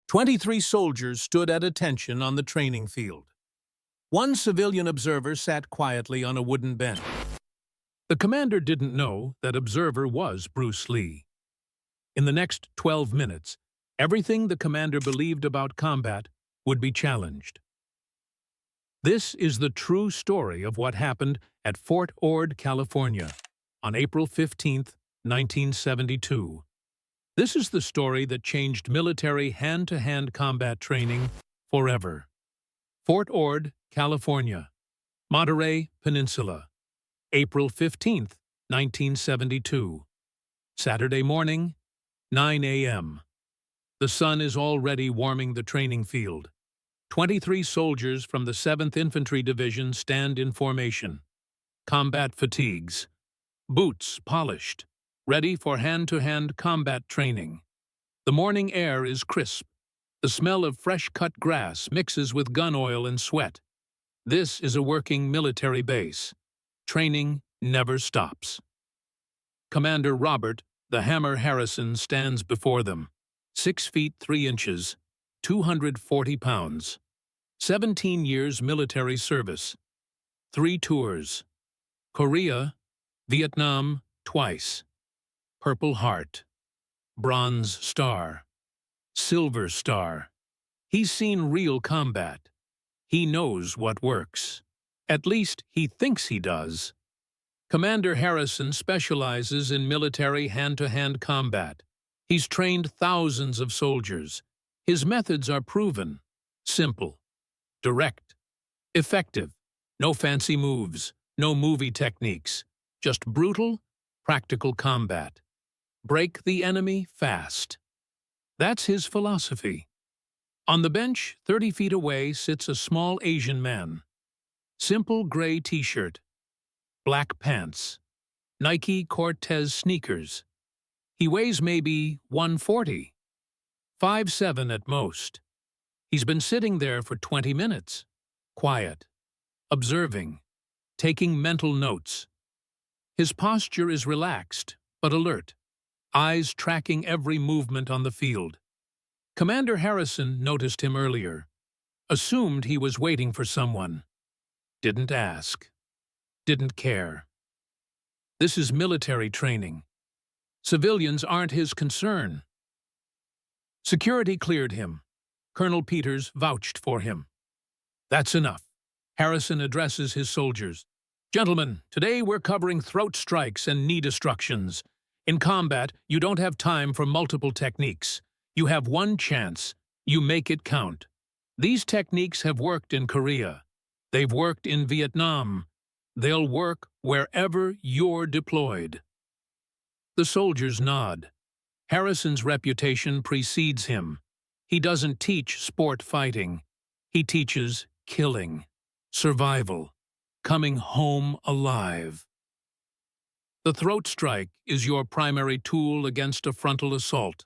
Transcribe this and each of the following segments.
23 soldiers stood at attention on the training field. One civilian observer sat quietly on a wooden bench. The commander didn't know that observer was Bruce Lee. In the next 12 minutes, everything the commander believed about combat would be challenged. This is the true story of what happened at Fort Ord, California, on April 15, 1972. This is the story that changed military hand-to-hand combat training forever. Fort Ord, California, Monterey Peninsula, April 15, 1972. Saturday morning, 9 a.m. The sun is already warming the training field. 23 soldiers from the 7th Infantry Division stand in formation. Combat fatigues. Boots polished, ready for hand-to-hand combat training. The morning air is crisp. The smell of fresh-cut grass mixes with gun oil and sweat. This is a working military base. Training never stops. Commander Robert "The Hammer" Harrison stands before them. 6 feet 3 inches, 240 pounds. 17 years military service. 3 tours. Korea, Vietnam twice. Purple Heart, Bronze Star, Silver Star. He's seen real combat. He knows what works. At least he thinks he does. Commander Harrison specializes in military hand-to-hand combat. He's trained thousands of soldiers. His methods are proven, simple, direct, effective. No fancy moves, no movie techniques, just brutal, practical combat. Break the enemy fast. That's his philosophy. On the bench, 30 feet away, sits a small Asian man. Simple gray t-shirt, black pants, Nike Cortez sneakers. He weighs maybe 140, 5'7" at most. He's been sitting there for 20 minutes, quiet, observing, taking mental notes. His posture is relaxed, but alert, eyes tracking every movement on the field. Commander Harrison noticed him earlier, assumed he was waiting for someone. Didn't ask, didn't care. This is military training. Civilians aren't his concern. Security cleared him. Colonel Peters vouched for him. That's enough. Harrison addresses his soldiers. Gentlemen, today we're covering throat strikes and knee destructions. In combat, you don't have time for multiple techniques. You have one chance. You make it count. These techniques have worked in Korea. They've worked in Vietnam. They'll work wherever you're deployed. The soldiers nod. Harrison's reputation precedes him. He doesn't teach sport fighting. He teaches killing, survival, coming home alive. The throat strike is your primary tool against a frontal assault.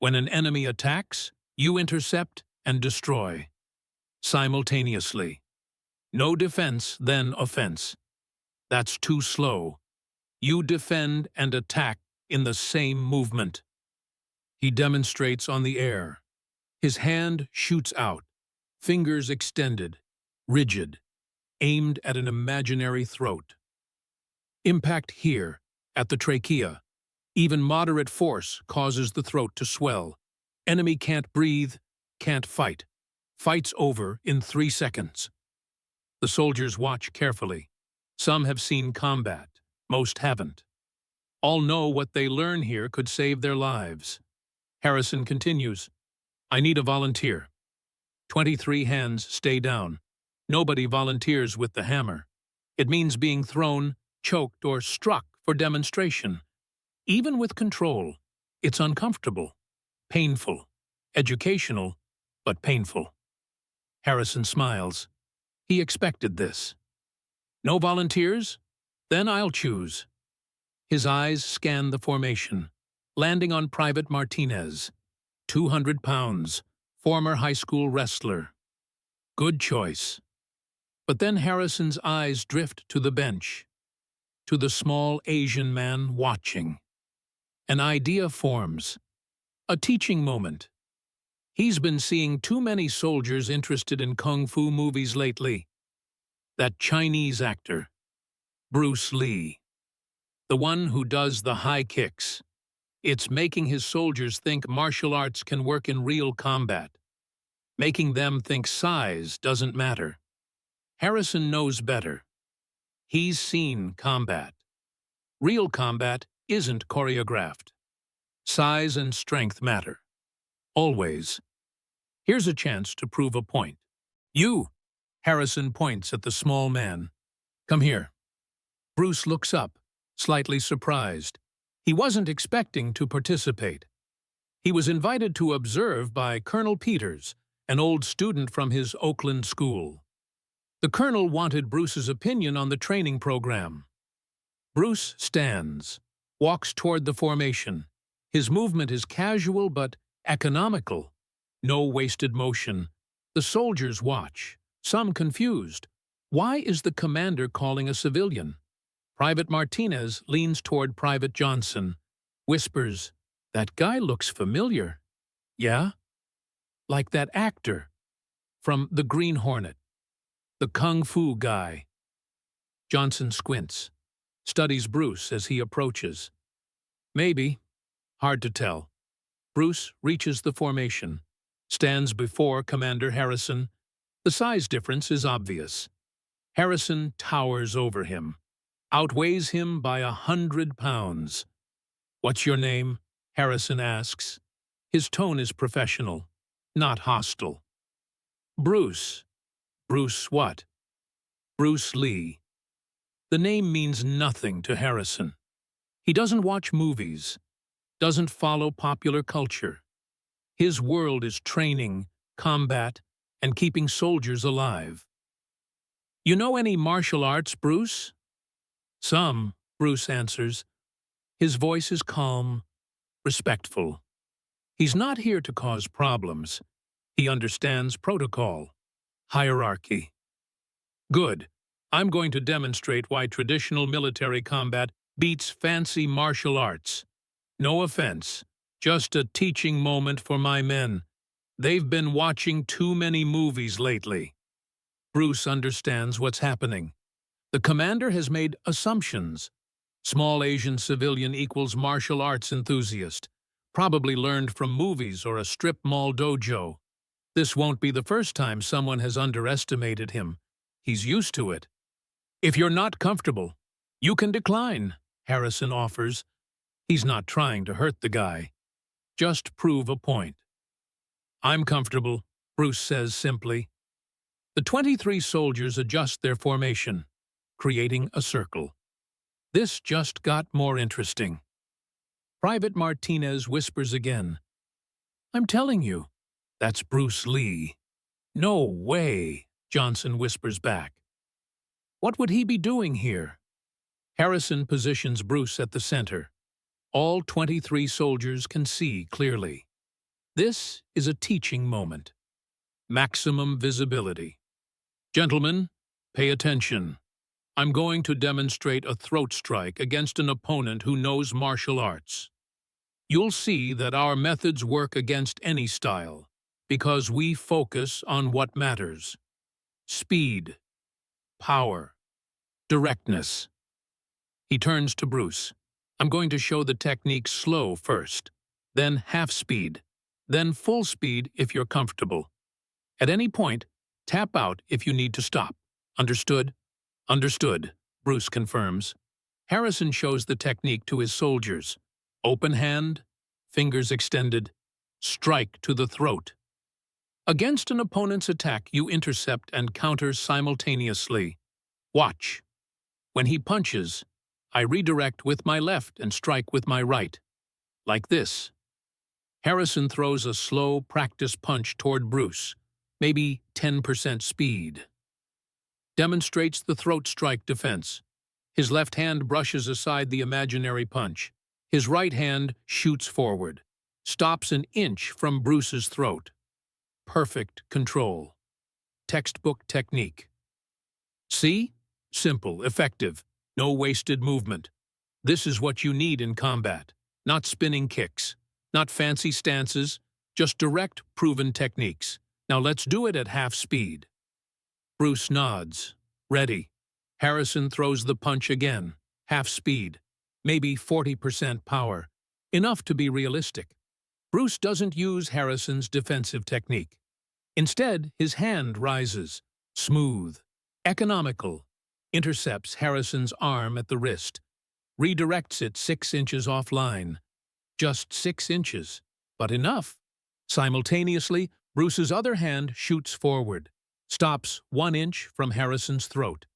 When an enemy attacks, you intercept and destroy. Simultaneously. No defense, then offense. That's too slow. You defend and attack in the same movement. He demonstrates on the air. His hand shoots out, fingers extended, rigid, aimed at an imaginary throat. Impact here, at the trachea. Even moderate force causes the throat to swell. Enemy can't breathe, can't fight. Fight's over in 3 seconds. The soldiers watch carefully. Some have seen combat, most haven't. All know what they learn here could save their lives. Harrison continues. I need a volunteer. 23 hands stay down. Nobody volunteers with the hammer. It means being thrown, choked, or struck for demonstration. Even with control, it's uncomfortable, painful, educational, but painful. Harrison smiles. He expected this. No volunteers? Then I'll choose. His eyes scan the formation, landing on Private Martinez, 200 pounds, former high school wrestler. Good choice. But then Harrison's eyes drift to the bench, to the small Asian man watching. An idea forms, a teaching moment. He's been seeing too many soldiers interested in kung fu movies lately. That Chinese actor, Bruce Lee, the one who does the high kicks. It's making his soldiers think martial arts can work in real combat, making them think size doesn't matter. Harrison knows better. He's seen combat. Real combat isn't choreographed. Size and strength matter. Always. Here's a chance to prove a point. You! Harrison points at the small man. Come here. Bruce looks up, slightly surprised. He wasn't expecting to participate. He was invited to observe by Colonel Peters, an old student from his Oakland school. The colonel wanted Bruce's opinion on the training program. Bruce stands, walks toward the formation. His movement is casual but economical. No wasted motion. The soldiers watch, some confused. Why is the commander calling a civilian? Private Martinez leans toward Private Johnson, whispers, "That guy looks familiar." "Yeah?" "Like that actor from The Green Hornet, the kung fu guy." Johnson squints, studies Bruce as he approaches. "Maybe. Hard to tell." Bruce reaches the formation, stands before Commander Harrison. The size difference is obvious. Harrison towers over him, outweighs him by 100 pounds. "What's your name?" Harrison asks. His tone is professional, not hostile. "Bruce." "Bruce what?" "Bruce Lee." The name means nothing to Harrison. He doesn't watch movies, doesn't follow popular culture. His world is training, combat, and keeping soldiers alive. "You know any martial arts, Bruce?" "Some," Bruce answers. His voice is calm, respectful. He's not here to cause problems. He understands protocol, hierarchy. "Good. I'm going to demonstrate why traditional military combat beats fancy martial arts. No offense, just a teaching moment for my men. They've been watching too many movies lately." Bruce understands what's happening. The commander has made assumptions. Small Asian civilian equals martial arts enthusiast, probably learned from movies or a strip mall dojo. This won't be the first time someone has underestimated him. He's used to it. "If you're not comfortable, you can decline," Harrison offers. He's not trying to hurt the guy. Just prove a point. "I'm comfortable," Bruce says simply. The 23 soldiers adjust their formation, creating a circle. This just got more interesting. Private Martinez whispers again, "I'm telling you, that's Bruce Lee." "No way," Johnson whispers back. "What would he be doing here?" Harrison positions Bruce at the center. All 23 soldiers can see clearly. This is a teaching moment. Maximum visibility. "Gentlemen, pay attention. I'm going to demonstrate a throat strike against an opponent who knows martial arts. You'll see that our methods work against any style, because we focus on what matters. Speed, power, directness." He turns to Bruce. "I'm going to show the technique slow first, then half speed, then full speed if you're comfortable. At any point, tap out if you need to stop. Understood?" "Understood," Bruce confirms. Harrison shows the technique to his soldiers. Open hand, fingers extended, strike to the throat. Against an opponent's attack, you intercept and counter simultaneously. Watch. When he punches, I redirect with my left and strike with my right. Like this. Harrison throws a slow practice punch toward Bruce, maybe 10% speed. Demonstrates the throat strike defense. His left hand brushes aside the imaginary punch. His right hand shoots forward, stops an inch from Bruce's throat. Perfect control. Textbook technique. See? Simple, effective, no wasted movement. This is what you need in combat. Not spinning kicks, not fancy stances, Just direct, proven techniques. Now let's do it at half speed. Bruce nods. Ready. Harrison throws the punch again. Half speed. Maybe 40% power. Enough to be realistic. Bruce doesn't use Harrison's defensive technique. Instead, his hand rises. Smooth. Economical. Intercepts Harrison's arm at the wrist. Redirects it 6 inches offline. Just 6 inches. But enough. Simultaneously, Bruce's other hand shoots forward. Stops 1 inch from Harrison's throat.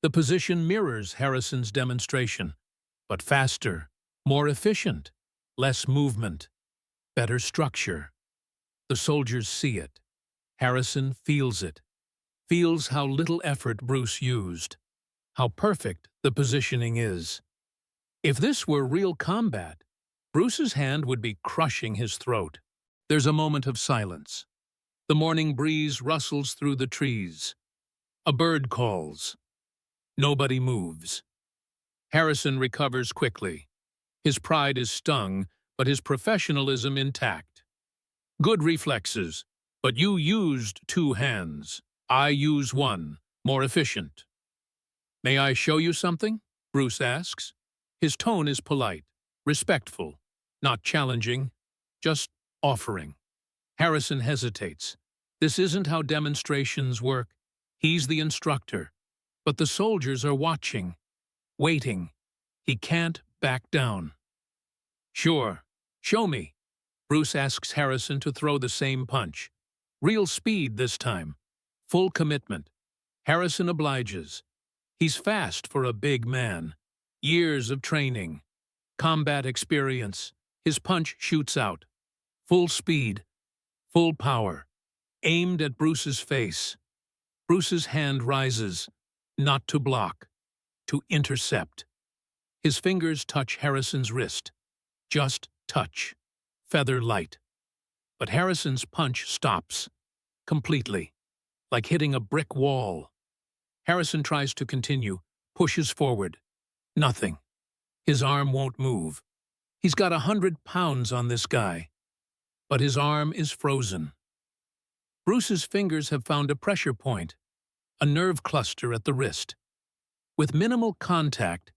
The position mirrors Harrison's demonstration. But faster. More efficient. Less movement. Better structure. The soldiers see it. Harrison feels it. Feels how little effort Bruce used. How perfect the positioning is. If this were real combat, Bruce's hand would be crushing his throat. There's a moment of silence. The morning breeze rustles through the trees. A bird calls. Nobody moves. Harrison recovers quickly. His pride is stung, but his professionalism intact. Good reflexes, but you used 2 hands. I use 1, more efficient. May I show you something? Bruce asks. His tone is polite, respectful, not challenging, just offering. Harrison hesitates. This isn't how demonstrations work. He's the instructor. But the soldiers are watching, waiting. He can't back down. Sure, show me. Bruce asks Harrison to throw the same punch. Real speed this time. Full commitment. Harrison obliges. He's fast for a big man. Years of training. Combat experience. His punch shoots out. Full speed. Full power. Aimed at Bruce's face. Bruce's hand rises. Not to block. To intercept. His fingers touch Harrison's wrist. Just touch. Feather light. But Harrison's punch stops. Completely. Like hitting a brick wall. Harrison tries to continue. Pushes forward. Nothing. His arm won't move. He's got 100 pounds on this guy. But his arm is frozen. Bruce's fingers have found a pressure point. A nerve cluster at the wrist. With minimal contact,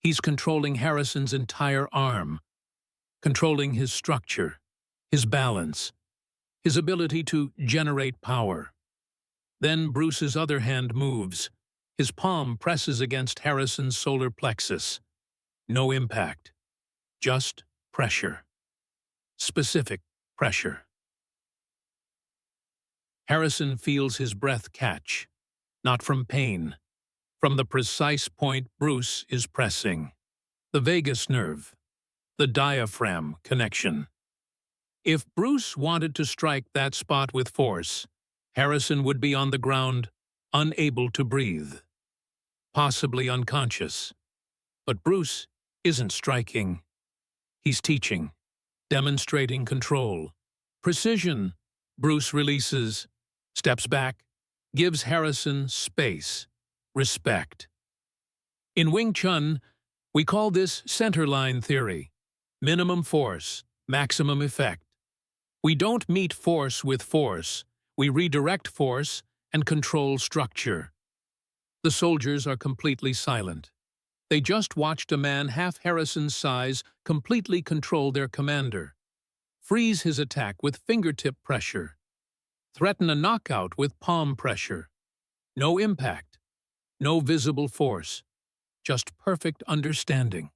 he's controlling Harrison's entire arm. Controlling his structure, his balance, his ability to generate power. Then Bruce's other hand moves. His palm presses against Harrison's solar plexus. No impact. Just pressure. Specific pressure. Harrison feels his breath catch. Not from pain. From the precise point Bruce is pressing. The vagus nerve. The diaphragm connection. If Bruce wanted to strike that spot with force, Harrison would be on the ground, unable to breathe. Possibly unconscious. But Bruce isn't striking. He's teaching, demonstrating control. Precision. Bruce releases, steps back, gives Harrison space, respect. In Wing Chun, we call this centerline theory. Minimum force, maximum effect. We don't meet force with force. We redirect force and control structure. The soldiers are completely silent. They just watched a man half Harrison's size completely control their commander. Freeze his attack with fingertip pressure. Threaten a knockout with palm pressure. No impact. No visible force. Just perfect understanding.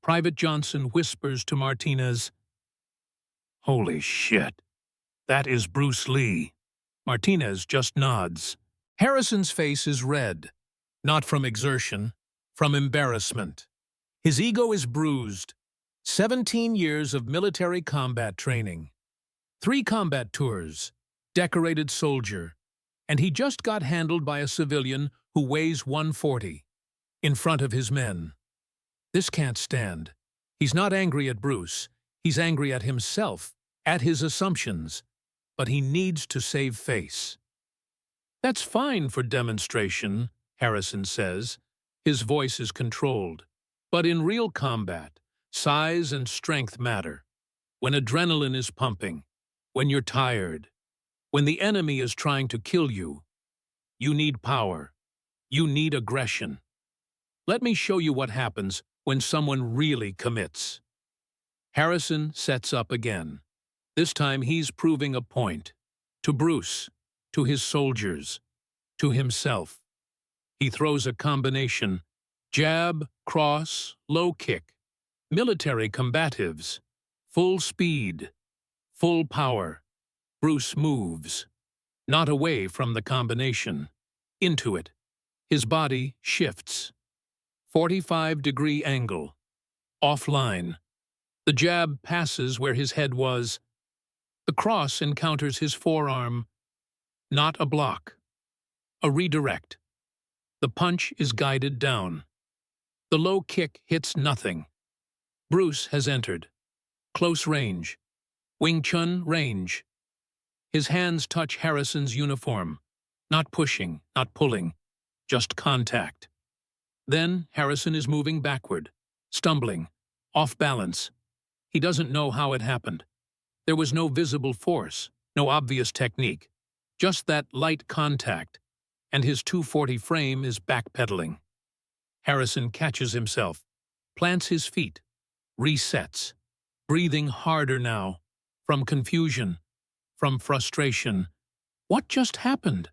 Private Johnson whispers to Martinez, "Holy shit, that is Bruce Lee." Martinez just nods. Harrison's face is red, not from exertion, from embarrassment. His ego is bruised. 17 years of military combat training. 3 combat tours, decorated soldier, and he just got handled by a civilian who weighs 140, in front of his men. This can't stand. He's not angry at Bruce. He's angry at himself, at his assumptions. But he needs to save face. "That's fine for demonstration," Harrison says. His voice is controlled. But in real combat, size and strength matter. When adrenaline is pumping, when you're tired, when the enemy is trying to kill you. You need power. You need aggression. Let me show you what happens when someone really commits. Harrison sets up again. This time he's proving a point. To Bruce, to his soldiers, to himself. He throws a combination: jab, cross, low kick, military combatives, full speed, full power. Bruce moves, not away from the combination, into it. His body shifts. 45-degree angle, offline. The jab passes where his head was. The cross encounters his forearm. Not a block. A redirect. The punch is guided down. The low kick hits nothing. Bruce has entered. Close range. Wing Chun range. His hands touch Harrison's uniform. Not pushing, not pulling. Just contact. Then Harrison is moving backward, stumbling, off balance. He doesn't know how it happened. There was no visible force, no obvious technique, just that light contact, and his 240 frame is backpedaling. Harrison catches himself, plants his feet, resets, breathing harder now, from confusion, from frustration. What just happened?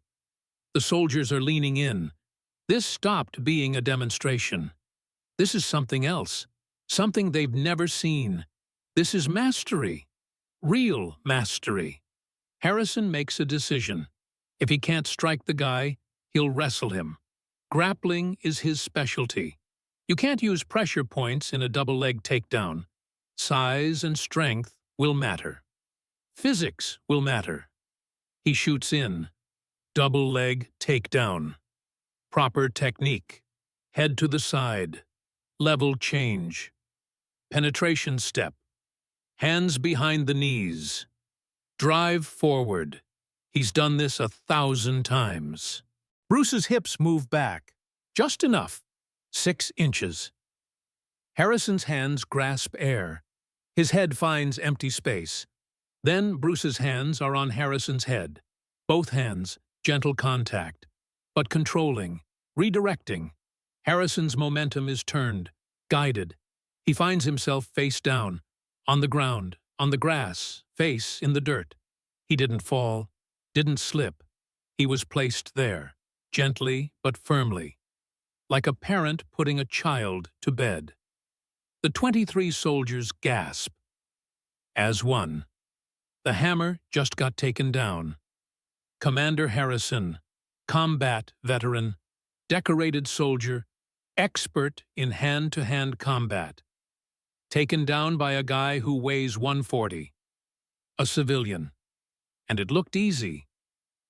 The soldiers are leaning in. This stopped being a demonstration. This is something else, something they've never seen. This is mastery, real mastery. Harrison makes a decision. If he can't strike the guy, he'll wrestle him. Grappling is his specialty. You can't use pressure points in a double-leg takedown. Size and strength will matter. Physics will matter. He shoots in. Double-leg takedown. Proper technique. Head to the side. Level change. Penetration step. Hands behind the knees. Drive forward. He's done this 1,000 times. Bruce's hips move back. Just enough. 6 inches. Harrison's hands grasp air. His head finds empty space. Then Bruce's hands are on Harrison's head. Both hands, gentle contact. But controlling, redirecting. Harrison's momentum is turned, guided. He finds himself face down, on the ground, on the grass, face in the dirt. He didn't fall, didn't slip. He was placed there, gently but firmly, like a parent putting a child to bed. The 23 soldiers gasp. As one. The hammer just got taken down. Commander Harrison, combat veteran, decorated soldier, expert in hand-to-hand combat. Taken down by a guy who weighs 140. A civilian. And it looked easy.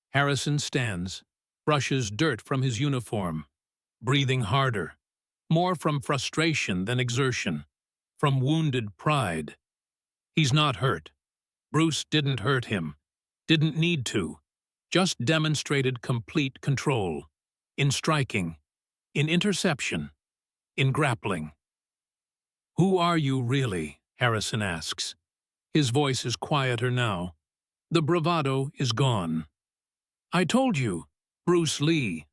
Harrison stands, brushes dirt from his uniform, breathing harder, more from frustration than exertion, from wounded pride. He's not hurt. Bruce didn't hurt him, didn't need to. Just demonstrated complete control, in striking, in interception, in grappling. "Who are you really?" Harrison asks. His voice is quieter now. The bravado is gone. "I told you, Bruce Lee.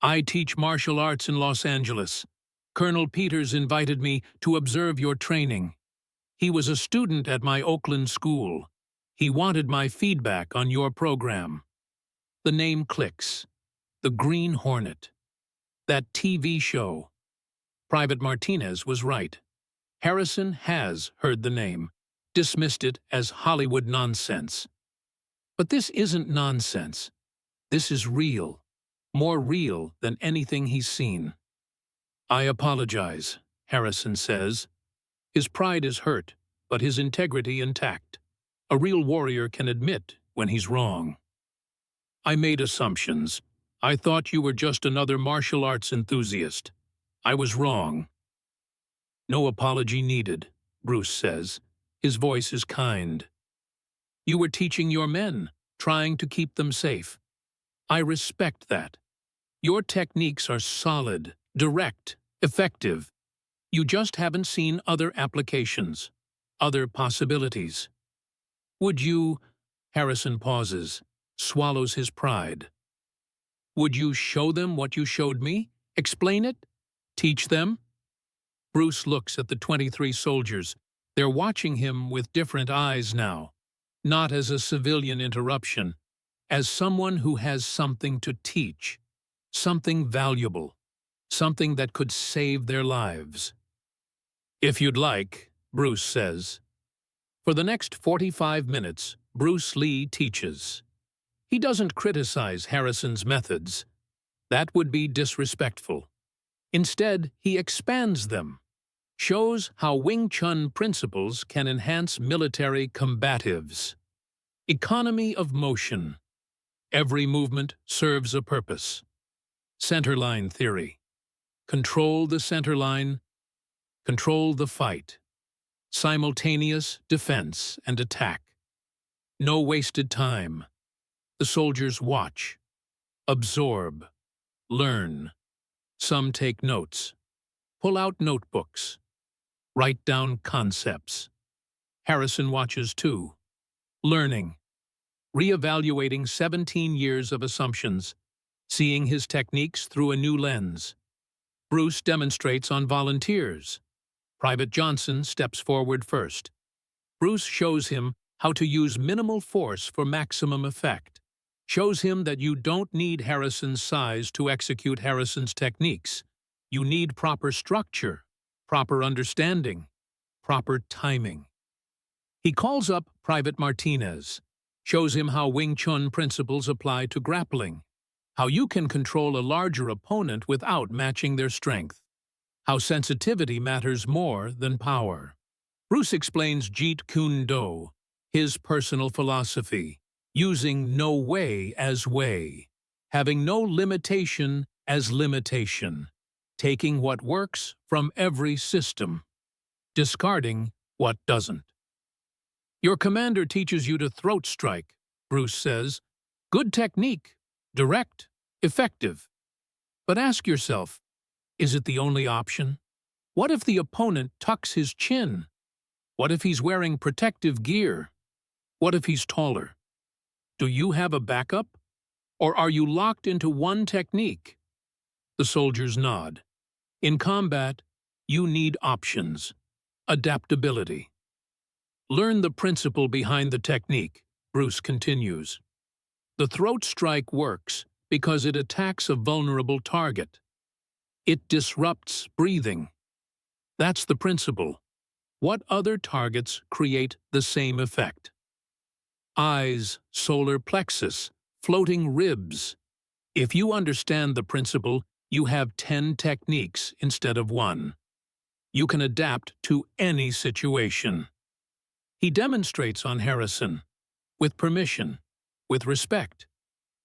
I teach martial arts in Los Angeles. Colonel Peters invited me to observe your training. He was a student at my Oakland school. He wanted my feedback on your program." The name clicks. The Green Hornet. That TV show. Private Martinez was right. Harrison has heard the name, dismissed it as Hollywood nonsense. But this isn't nonsense. This is real, more real than anything he's seen. "I apologize," Harrison says. His pride is hurt, but his integrity intact. A real warrior can admit when he's wrong. "I made assumptions. I thought you were just another martial arts enthusiast. I was wrong." "No apology needed," Bruce says. His voice is kind. "You were teaching your men, trying to keep them safe. I respect that. Your techniques are solid, direct, effective. You just haven't seen other applications, other possibilities. Would you..." Harrison pauses, swallows his pride. Would you show them what you showed me? Explain it? Teach them? Bruce looks at the 23 soldiers. They're watching him with different eyes now, not as a civilian interruption, as someone who has something to teach, something valuable, something that could save their lives. If you'd like, Bruce says. For the next 45 minutes, Bruce Lee teaches. He doesn't criticize Harrison's methods. That would be disrespectful. Instead, he expands them, shows how Wing Chun principles can enhance military combatives. Economy of motion. Every movement serves a purpose. Centerline theory. Control the centerline. Control the fight. Simultaneous defense and attack. No wasted time. The soldiers watch, absorb, learn. Some take notes. Pull out notebooks. Write down concepts. Harrison watches too, learning, reevaluating 17 years of assumptions, seeing his techniques through a new lens. Bruce demonstrates on volunteers. Private Johnson steps forward first. Bruce shows him how to use minimal force for maximum effect. Shows him that you don't need Harrison's size to execute Harrison's techniques. You need proper structure, proper understanding, proper timing. He calls up Private Martinez, shows him how Wing Chun principles apply to grappling, how you can control a larger opponent without matching their strength, how sensitivity matters more than power. Bruce explains Jeet Kune Do, his personal philosophy, using no way as way, having no limitation as limitation, taking what works from every system, discarding what doesn't. Your commander teaches you to throat strike, Bruce says. Good technique, direct, effective. But ask yourself, is it the only option? What if the opponent tucks his chin? What if he's wearing protective gear? What if he's taller? Do you have a backup? Or are you locked into one technique? The soldiers nod. In combat, you need options, adaptability. Learn the principle behind the technique, Bruce continues. The throat strike works because it attacks a vulnerable target. It disrupts breathing. That's the principle. What other targets create the same effect? Eyes, solar plexus, floating ribs. If you understand the principle, you have 10 techniques instead of one. You can adapt to any situation. He demonstrates on Harrison, with permission, with respect,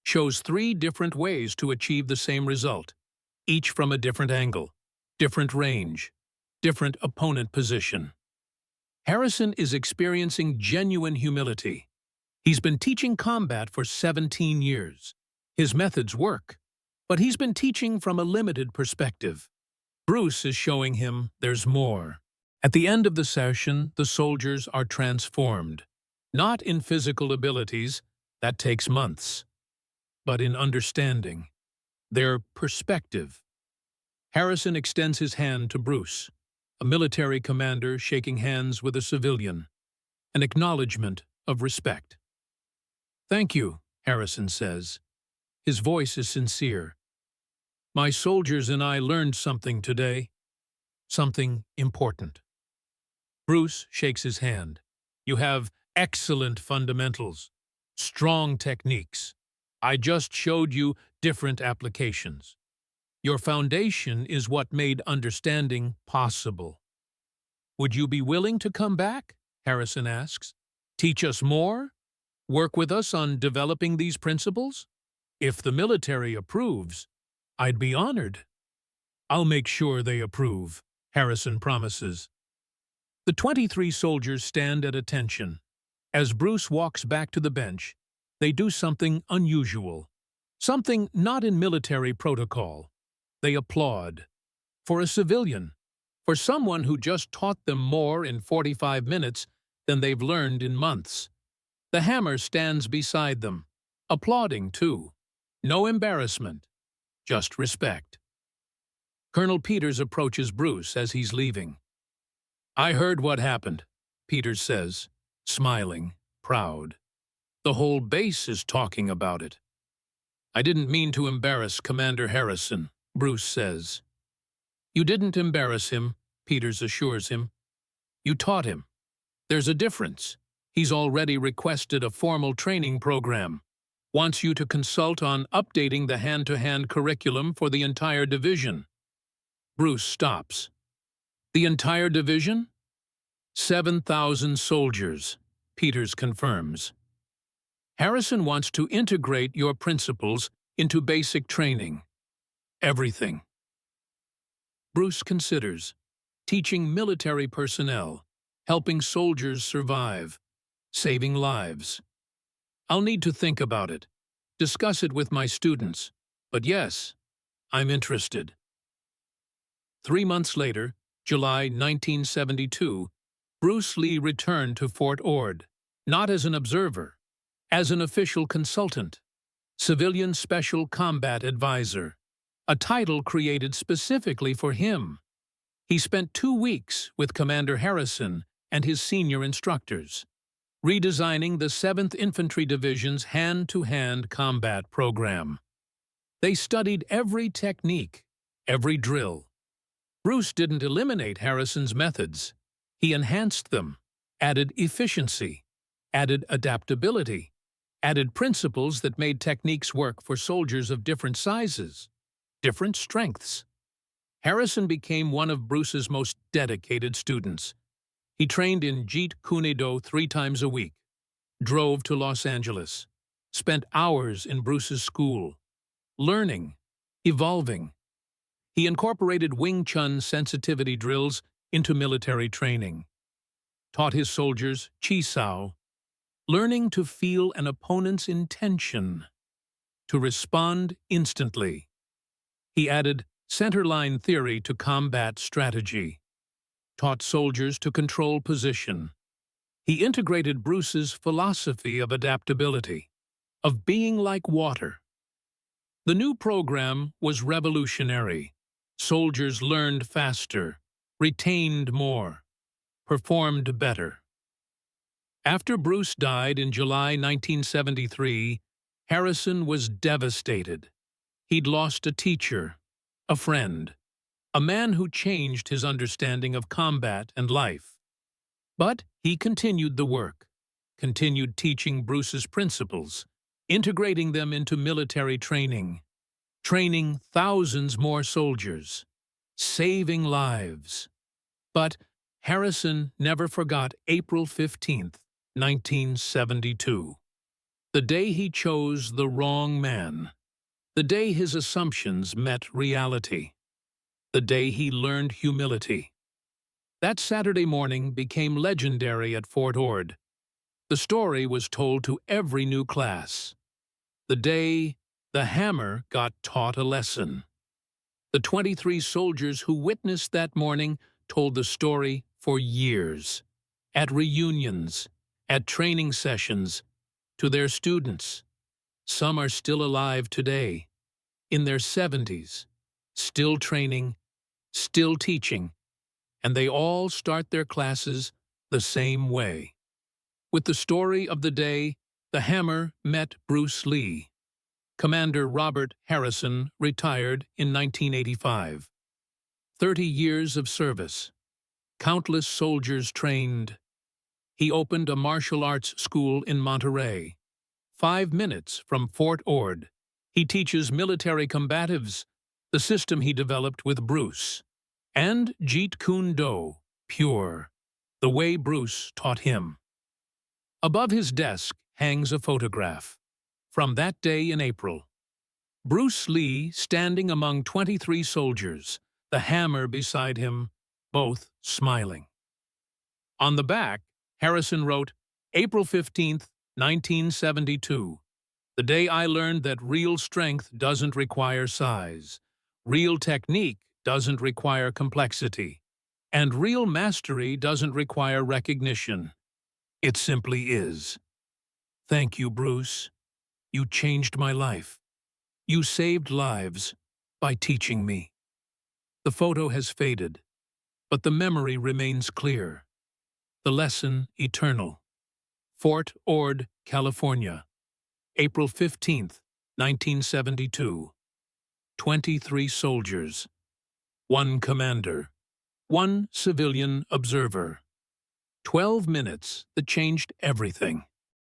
shows 3 different ways to achieve the same result, each from a different angle, different range, different opponent position. Harrison is experiencing genuine humility. He's been teaching combat for 17 years. His methods work, but he's been teaching from a limited perspective. Bruce is showing him there's more. At the end of the session, the soldiers are transformed, not in physical abilities, that takes months, but in understanding, their perspective. Harrison extends his hand to Bruce, a military commander shaking hands with a civilian, an acknowledgement of respect. Thank you, Harrison says. His voice is sincere. My soldiers and I learned something today, something important. Bruce shakes his hand. You have excellent fundamentals, strong techniques. I just showed you different applications. Your foundation is what made understanding possible. Would you be willing to come back? Harrison asks. Teach us more? Work with us on developing these principles? If the military approves, I'd be honored. I'll make sure they approve, Harrison promises. The 23 soldiers stand at attention. As Bruce walks back to the bench, they do something unusual, something not in military protocol. They applaud. For a civilian, for someone who just taught them more in 45 minutes than they've learned in months. The hammer stands beside them, applauding too. No embarrassment, just respect. Colonel Peters approaches Bruce as he's leaving. "I heard what happened," Peters says, smiling, proud. "The whole base is talking about it." "I didn't mean to embarrass Commander Harrison," Bruce says. "You didn't embarrass him," Peters assures him. "You taught him. There's a difference. He's already requested a formal training program. Wants you to consult on updating the hand-to-hand curriculum for the entire division." Bruce stops. "The entire division?" 7,000 soldiers, Peters confirms. "Harrison wants to integrate your principles into basic training. Everything." Bruce considers teaching military personnel, helping soldiers survive, saving lives. "I'll need to think about it, discuss it with my students, but yes, I'm interested." 3 months later, July 1972, Bruce Lee returned to Fort Ord, not as an observer, as an official consultant, Civilian Special Combat Advisor, a title created specifically for him. He spent 2 weeks with Commander Harrison and his senior instructors, redesigning the 7th Infantry Division's hand-to-hand combat program. They studied every technique, every drill. Bruce didn't eliminate Harrison's methods. He enhanced them, added efficiency, added adaptability, added principles that made techniques work for soldiers of different sizes, different strengths. Harrison became one of Bruce's most dedicated students. He trained in Jeet Kune Do 3 times a week, drove to Los Angeles, spent hours in Bruce's school, learning, evolving. He incorporated Wing Chun sensitivity drills into military training, taught his soldiers Chi Sao, learning to feel an opponent's intention, to respond instantly. He added centerline theory to combat strategy, taught soldiers to control position. He integrated Bruce's philosophy of adaptability, of being like water. The new program was revolutionary. Soldiers learned faster, retained more, performed better. After Bruce died in July 1973, Harrison was devastated. He'd lost a teacher, a friend, a man who changed his understanding of combat and life. But he continued the work, continued teaching Bruce's principles, integrating them into military training, training thousands more soldiers, saving lives. But Harrison never forgot April 15th, 1972. The day he chose the wrong man. The day his assumptions met reality. The day he learned humility. That Saturday morning became legendary at Fort Ord. The story was told to every new class. The day the hammer got taught a lesson. The 23 soldiers who witnessed that morning told the story for years, at reunions, at training sessions, to their students. Some are still alive today, in their 70s, still training, still teaching, and they all start their classes the same way. With the story of the day, the hammer met Bruce Lee. Commander Robert Harrison retired in 1985. 30 years of service. Countless soldiers trained. He opened a martial arts school in Monterey. 5 minutes from Fort Ord. He teaches military combatives, the system he developed with Bruce. And Jeet Kune Do, pure, the way Bruce taught him. Above his desk hangs a photograph. From that day in April. Bruce Lee standing among 23 soldiers, the hammer beside him, both smiling. On the back, Harrison wrote, April 15th, 1972. The day I learned that real strength doesn't require size, real technique doesn't require complexity, and real mastery doesn't require recognition. It simply is. Thank you, Bruce. You changed my life. You saved lives by teaching me. The photo has faded, but the memory remains clear. The lesson eternal. Fort Ord, California, April 15th, 1972. 23 soldiers, 1 commander, 1 civilian observer. 12 minutes that changed everything.